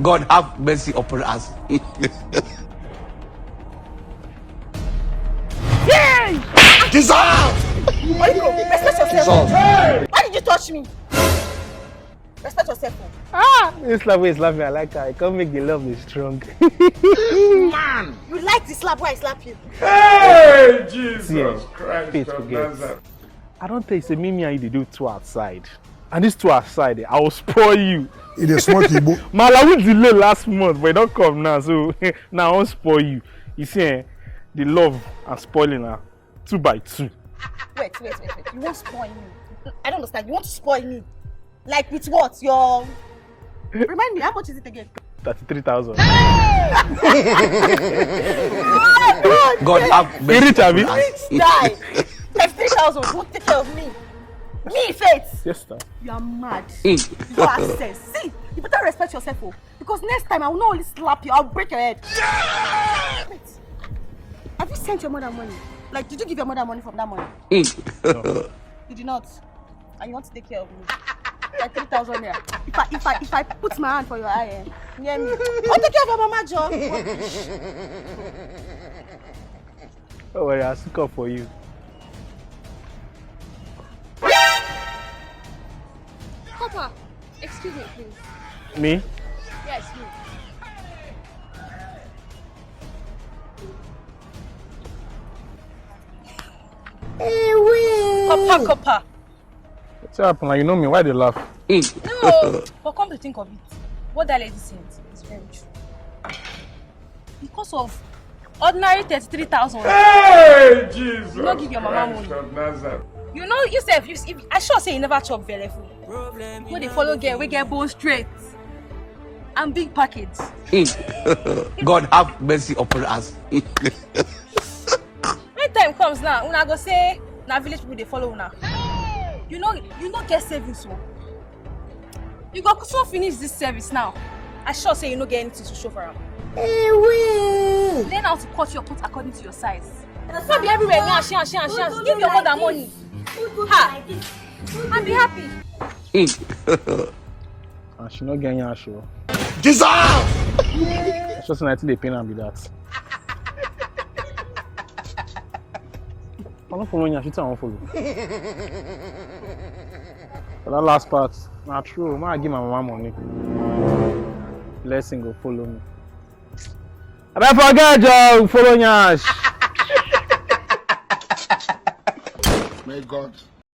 God have mercy upon us. Yay! Dissolve! Respect yourself. Hey! Why did you touch me? Respect yourself. This slap way slap me, I like her. I can't make the love be strong. Man! You like the slap why I slap you? Hey! Jesus Christ of Nazareth. I don't think it's a mimi and you do two outside. And these two outside, I will spoil you. It is smoky book. Man, I will delay last month, but it don't come now, so now I won't spoil you. You see, the love and spoiling are 2 by 2. Wait. You won't spoil me. I don't understand. You want to spoil me? Like with what? Your... Remind me, how much is it again? 33,000. God have mercy upon us. Die! 33,000 won't take care of me. Me, Faith. Yes, sir. You are mad. You don't have sense. See, you better respect yourself, because next time I will not only slap you, I'll break your head. Wait. Have you sent your mother money? Like, did you give your mother money from that money? No. You did not. And you want to take care of me? Like 3,000 there. If I put my hand for your eye, hear me. I'll take care of your mama, Joe. Don't worry, I'll stick up for you. Papa, excuse me, please. Me? Yes, you. Copper. What's happened? Like, you know me, why they laugh? No, but come to think of it, what that lady said is very true. Because of ordinary 33,000. Hey! Jesus You don't give your mama Christ money. of Nazareth. You know, if I sure say you never chop very food. Go they follow girl, we get bone straight. And big package. God have mercy upon us. When time comes now, una go say, na village people they follow una. You know get service so. You go so finish this service now. I sure say you no get anything to show for them. Learn how to cut your coat according to your size. It's not be everywhere. Give your mother money. Ha! And be happy. And she not getting her show. Dissolve! It's just until they pay and be that. I'm not following you, I should not follow. But that last part, not true. I give my mama money. Blessing go follow me. I don't forget, Joe, follow you. May God